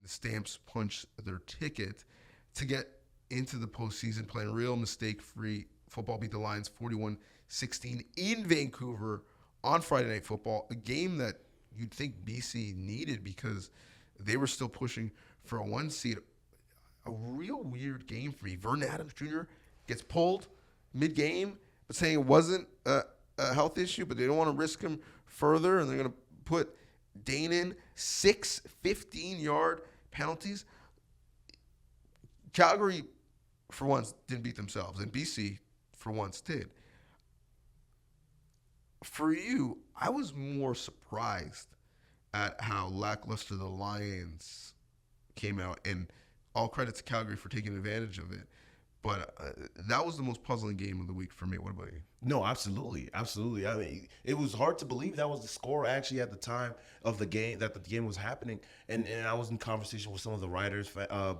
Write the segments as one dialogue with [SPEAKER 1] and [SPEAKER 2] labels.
[SPEAKER 1] the Stamps punched their ticket to get into the postseason, playing real mistake-free football, beat the Lions 41-16 in Vancouver on Friday Night Football, a game that you'd think BC needed because they were still pushing for a 1 seed. A real weird game for me. Vernon Adams Jr. gets pulled mid-game, but saying it wasn't a health issue, but they don't want to risk him further, and they're going to put Dane in 6 15-yard penalties. Calgary, for once, didn't beat themselves, and BC, for once, did. For you, I was more surprised at how lackluster the Lions came out, and all credit to Calgary for taking advantage of it. But that was the most puzzling game of the week for me. What about you?
[SPEAKER 2] No, absolutely. Absolutely. I mean, it was hard to believe that was the score actually at the time of the game, that the game was happening. And I was in conversation with some of the writers,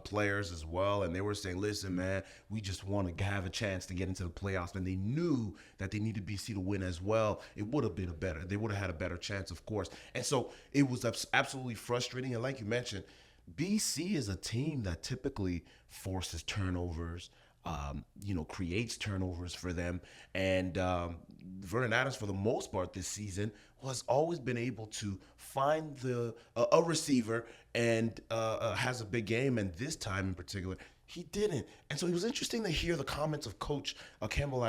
[SPEAKER 2] players as well, and they were saying, listen, man, we just want to have a chance to get into the playoffs. And they knew that they needed BC to win as well. It would have been they would have had a better chance, of course. And so it was absolutely frustrating. And like you mentioned, BC is a team that typically forces turnovers, creates turnovers for them. And Vernon Adams, for the most part this season, has always been able to find a receiver and has a big game. And this time in particular, he didn't. And so it was interesting to hear the comments of Coach Campbell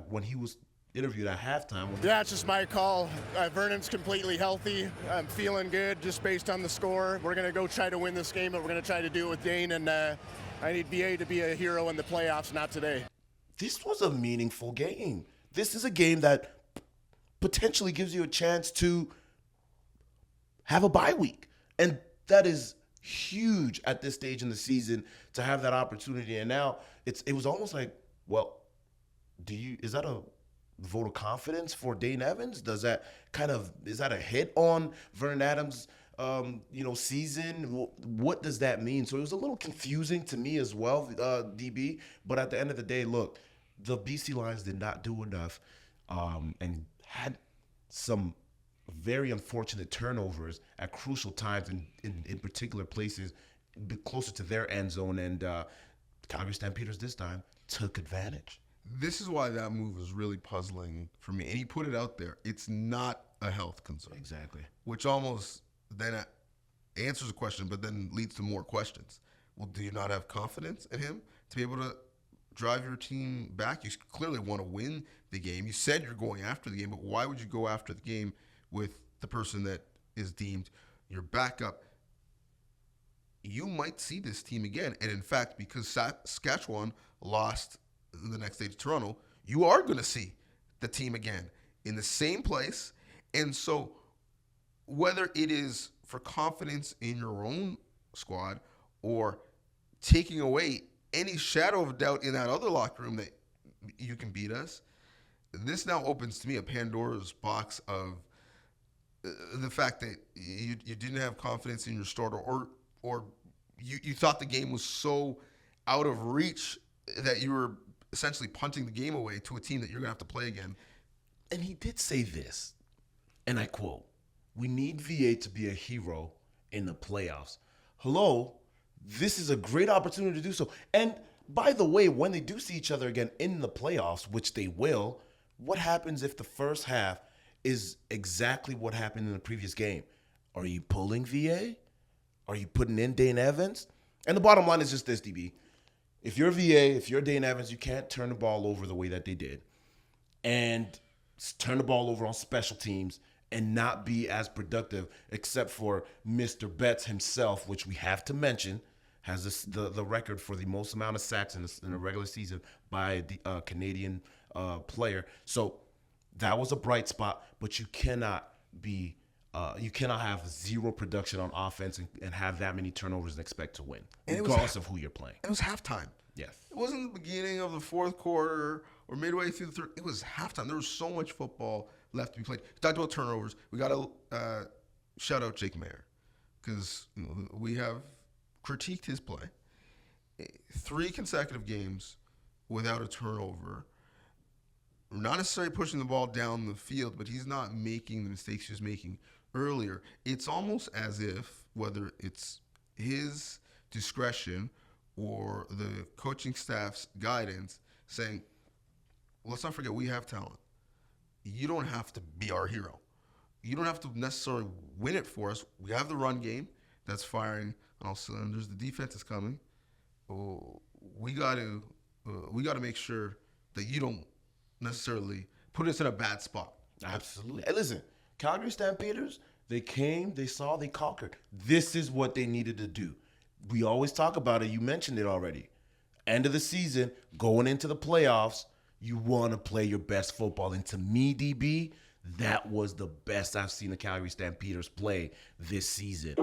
[SPEAKER 2] when he was interviewed at halftime.
[SPEAKER 3] Yeah, it's just my call. Vernon's completely healthy. I'm feeling good just based on the score. We're going to go try to win this game, and we're going to try to do it with Dane. And I need VA to be a hero in the playoffs, not today.
[SPEAKER 2] This was a meaningful game. This is a game that potentially gives you a chance to have a bye week. And that is huge at this stage in the season to have that opportunity. And now it was almost like, well, is that a vote of confidence for Dane Evans? Is that a hit on Vernon Adams' season? What does that mean? So it was a little confusing to me as well, DB. But at the end of the day, look, the BC Lions did not do enough and had some very unfortunate turnovers at crucial times in particular places closer to their end zone. And Calgary Stampeders this time took advantage.
[SPEAKER 1] This is why that move was really puzzling for me. And he put it out there. It's not a health concern.
[SPEAKER 2] Exactly.
[SPEAKER 1] Which almost then answers a question, but then leads to more questions. Well, do you not have confidence in him to be able to drive your team back? You clearly want to win the game. You said you're going after the game, but why would you go after the game with the person that is deemed your backup? You might see this team again. And in fact, because Saskatchewan lost the next day to Toronto, you are going to see the team again in the same place. And so whether it is for confidence in your own squad or taking away any shadow of doubt in that other locker room that you can beat us, this now opens to me a Pandora's box of the fact that you didn't have confidence in your starter, or you thought the game was so out of reach that you were essentially punting the game away to a team that you're going to have to play again.
[SPEAKER 2] And he did say this, and I quote, "We need VA to be a hero in the playoffs." Hello, this is a great opportunity to do so. And by the way, when they do see each other again in the playoffs, which they will, what happens if the first half is exactly what happened in the previous game? Are you pulling VA? Are you putting in Dane Evans? And the bottom line is just this, DB. If you're VA, if you're Dane Evans, you can't turn the ball over the way that they did and turn the ball over on special teams and not be as productive, except for Mr. Betts himself, which we have to mention, has the record for the most amount of sacks in a regular season by the Canadian player. So that was a bright spot, but you cannot have zero production on offense and have that many turnovers and expect to win, regardless of who you're playing.
[SPEAKER 1] It was halftime.
[SPEAKER 2] Yes.
[SPEAKER 1] It wasn't the beginning of the fourth quarter or midway through the third. It was halftime. There was so much football left to be played. We talked about turnovers. We got to shout out Jake Mayer because we have critiqued his play. 3 consecutive games without a turnover. Not necessarily pushing the ball down the field, but he's not making the mistakes he was making earlier. It's almost as if, whether it's his discretion or the coaching staff's guidance saying, let's not forget we have talent. You don't have to be our hero. You don't have to necessarily win it for us. We have the run game that's firing on all cylinders. The defense is coming. We got to make sure that you don't necessarily put us in a bad spot.
[SPEAKER 2] Absolutely. Hey, listen, Calgary Stampeders, they came, they saw, they conquered. This is what they needed to do. We always talk about it. You mentioned it already. End of the season, going into the playoffs, you want to play your best football. And to me, DB, that was the best I've seen the Calgary Stampeders play this season.